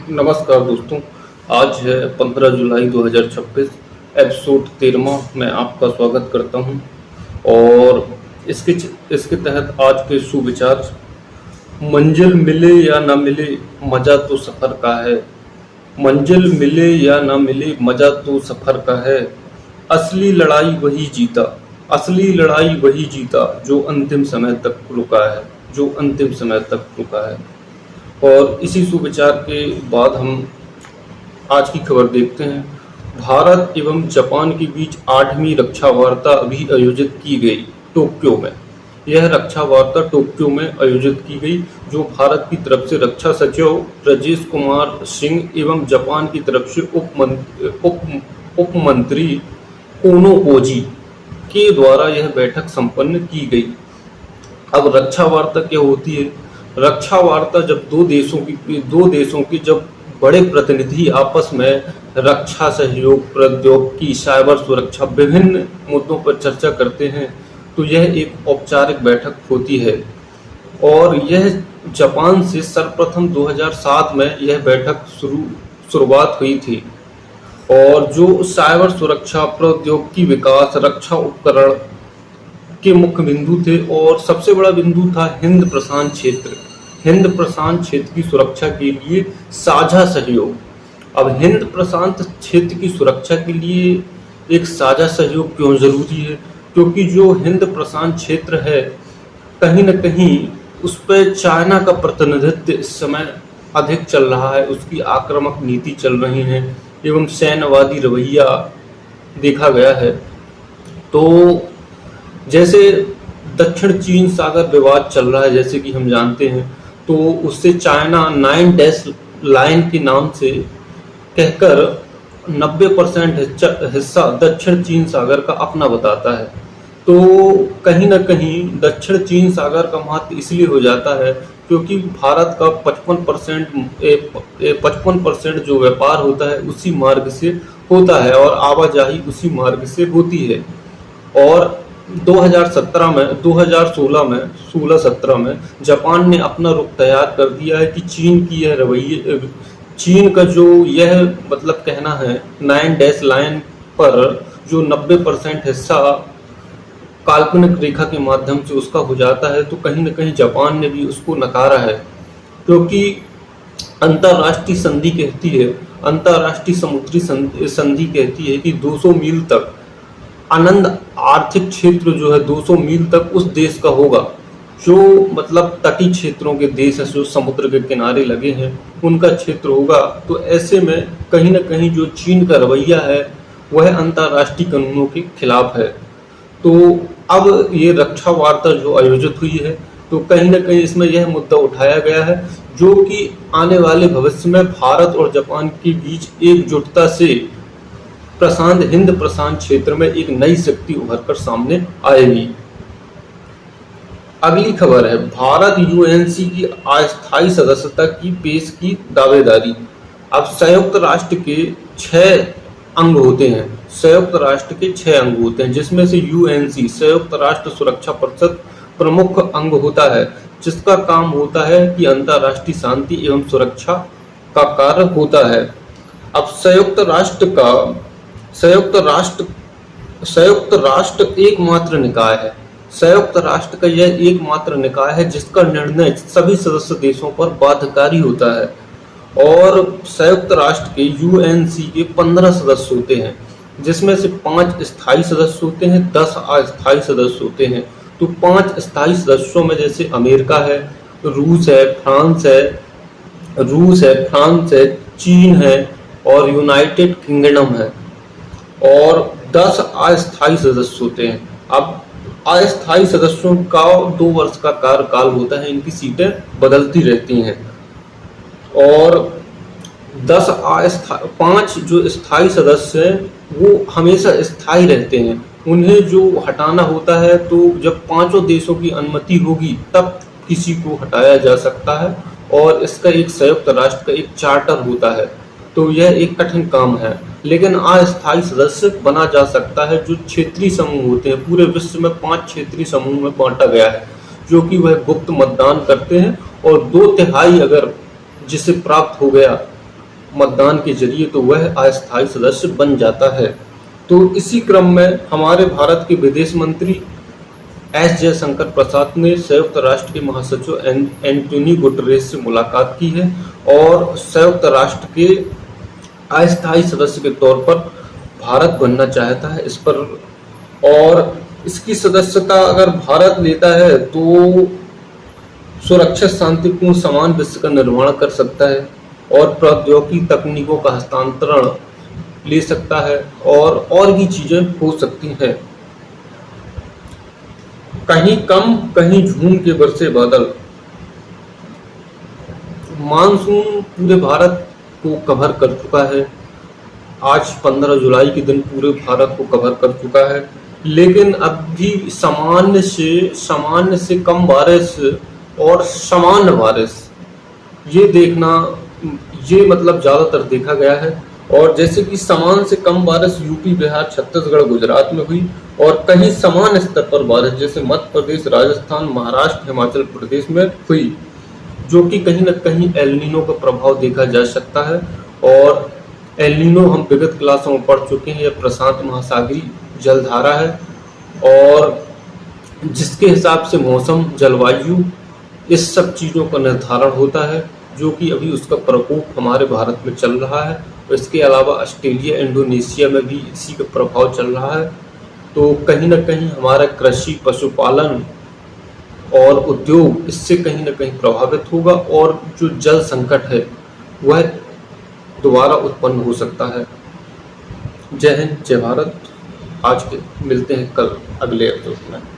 नमस्कार दोस्तों। आज है 15 जुलाई 2026। एपिसोड 13वां मैं आपका स्वागत करता हूं। और इसके तहत आज के सुविचार: मंजिल मिले या ना मिले, मजा तो सफर का है। मंजिल मिले या ना मिले, मजा तो सफर का है। असली लड़ाई वही जीता, असली लड़ाई वही जीता जो अंतिम समय तक रुका है, जो अंतिम समय तक रुका है। और इसी सुविचार के बाद हम आज की खबर देखते हैं। भारत एवं जापान के बीच 8वीं रक्षा वार्ता अभी आयोजित की गई टोक्यो में। यह रक्षा वार्ता टोक्यो में आयोजित की गई, जो भारत की तरफ से रक्षा सचिव राजेश कुमार सिंह एवं जापान की तरफ से उप मंत्री कोनो कोजी के द्वारा यह बैठक संपन्न की गई। अब रक्षा वार्ता क्या होती है? रक्षा वार्ता जब दो देशों की जब बड़े प्रतिनिधि आपस में रक्षा सहयोग, प्रौद्योगिकी, साइबर सुरक्षा, विभिन्न मुद्दों पर चर्चा करते हैं, तो यह एक औपचारिक बैठक होती है। और यह जापान से सर्वप्रथम 2007 में यह बैठक शुरुआत हुई थी। और जो साइबर सुरक्षा, प्रौद्योगिकी विकास, रक्षा उपकरण के मुख्य बिंदु थे। और सबसे बड़ा बिंदु था हिंद प्रशांत क्षेत्र। हिंद प्रशांत क्षेत्र की सुरक्षा के लिए साझा सहयोग। अब हिंद प्रशांत क्षेत्र की सुरक्षा के लिए एक साझा सहयोग क्यों जरूरी है? क्योंकि जो हिंद प्रशांत क्षेत्र है, कहीं न कहीं उस पर चाइना का प्रतिनिधित्व इस समय अधिक चल रहा है। उसकी आक्रामक नीति चल रही है एवं सैन्यवादी रवैया देखा गया है। तो जैसे दक्षिण चीन सागर विवाद चल रहा है, जैसे कि हम जानते हैं, तो उससे चाइना 9 डैश लाइन के नाम से कहकर 90% हिस्सा दक्षिण चीन सागर का अपना बताता है। तो कहीं ना कहीं दक्षिण चीन सागर का महत्व इसलिए हो जाता है क्योंकि भारत का 55% जो व्यापार होता है उसी मार्ग से होता है और आवाजाही उसी मार्ग से होती है। और 2016 में जापान ने अपना रुख तैयार कर दिया है कि चीन की यह रवैये, चीन का जो यह मतलब कहना है 9 डैश लाइन पर जो 90% हिस्सा काल्पनिक रेखा के माध्यम से उसका हो जाता है, तो कहीं न कहीं जापान ने भी उसको नकारा है। क्योंकि अंतर्राष्ट्रीय संधि कहती है, अंतर्राष्ट्रीय समुद्री संधि कहती है कि 200 मील तक आनंद आर्थिक क्षेत्र जो है 200 मील तक उस देश का होगा, जो मतलब तटीय क्षेत्रों के देश है, जो समुद्र के किनारे लगे हैं, उनका क्षेत्र होगा। तो ऐसे में कहीं ना कहीं जो चीन का रवैया है वह अंतर्राष्ट्रीय कानूनों के खिलाफ है। तो अब ये रक्षा वार्ता जो आयोजित हुई है, तो कहीं ना कहीं इसमें यह मुद्दा उठाया गया है जो कि आने वाले भविष्य में भारत और जापान के बीच एकजुटता से हिंद प्रशांत क्षेत्र में एक नई शक्ति उभरकर सामने आएगी। अगली खबर है, भारत यूएनसी की अस्थायी सदस्यता की पेश की दावेदारी। अब संयुक्त राष्ट्र के 6 अंग होते हैं, संयुक्त राष्ट्र के 6 अंग होते हैं, जिसमें से यूएनसी संयुक्त राष्ट्र सुरक्षा परिषद प्रमुख अंग होता है, जिसका काम होता है कि अंतर्राष्ट्रीय शांति एवं सुरक्षा का कार्य होता है। अब संयुक्त राष्ट्र एकमात्र निकाय है। संयुक्त राष्ट्र का यह एकमात्र निकाय है जिसका निर्णय सभी सदस्य देशों पर बाध्यकारी होता है। और संयुक्त राष्ट्र के यूएनसी के 15 सदस्य होते हैं, जिसमें से 5 स्थायी सदस्य होते हैं, 10 अस्थायी सदस्य होते हैं। तो 5 स्थायी सदस्यों में जैसे अमेरिका है, रूस है, चीन है और यूनाइटेड किंगडम है। और 10 अस्थायी सदस्य होते हैं। अब अस्थायी सदस्यों का 2 वर्ष का कार्यकाल होता है, इनकी सीटें बदलती रहती हैं। और 5 जो स्थायी सदस्य हैं वो हमेशा स्थायी रहते हैं। उन्हें जो हटाना होता है, तो जब 5 देशों की अनुमति होगी तब किसी को हटाया जा सकता है। और इसका एक संयुक्त राष्ट्र का एक चार्टर होता है। तो यह एक कठिन काम है, लेकिन अस्थायी सदस्य बना जा सकता है। जो क्षेत्रीय समूह होते हैं, पूरे विश्व में 5 क्षेत्रीय समूह में बांटा गया है, जो कि वह गुप्त मतदान करते हैं और 2/3 अगर जिसे प्राप्त हो गया मतदान के जरिए तो वह अस्थायी सदस्य बन जाता है। तो इसी क्रम में हमारे भारत के विदेश मंत्री एस जयशंकर प्रसाद ने संयुक्त राष्ट्र के महासचिव एंटोनियो गुटेरेस से मुलाकात की है और संयुक्त राष्ट्र के अस्थायी सदस्य के तौर पर भारत बनना चाहता है इस पर। और इसकी सदस्यता अगर भारत लेता है तो सुरक्षित, शांतिपूर्ण, समान विश्व का निर्माण कर सकता है और प्रौद्योगिकी तकनीकों का हस्तांतरण ले सकता है और भी चीजें हो सकती हैं। कहीं कम कहीं झूम के बरसे बादल। मानसून पूरे भारत को कवर कर चुका है। आज 15 जुलाई के दिन पूरे भारत को कवर कर चुका है, लेकिन अब भी सामान्य से कम बारिश और सामान्य बारिश ये मतलब ज्यादातर देखा गया है। और जैसे कि सामान्य से कम बारिश यूपी, बिहार, छत्तीसगढ़, गुजरात में हुई और कहीं समान स्तर पर बारिश जैसे मध्य प्रदेश, राजस्थान, महाराष्ट्र, हिमाचल प्रदेश में हुई, जो कि कहीं न कहीं एल नीनो का प्रभाव देखा जा सकता है। और एल नीनो हम विगत क्लासों में पढ़ चुके हैं, यह प्रशांत महासागरीय जलधारा है और जिसके हिसाब से मौसम, जलवायु, इस सब चीज़ों का निर्धारण होता है, जो कि अभी उसका प्रकोप हमारे भारत में चल रहा है। और इसके अलावा ऑस्ट्रेलिया, इंडोनेशिया में भी इसी का प्रभाव चल रहा है। तो कहीं न कहीं हमारा कृषि, पशुपालन और उद्योग इससे कहीं न कहीं प्रभावित होगा और जो जल संकट है वह दोबारा उत्पन्न हो सकता है। जय हिंद, जय भारत। आज के मिलते हैं कल अगले एपिसोड में।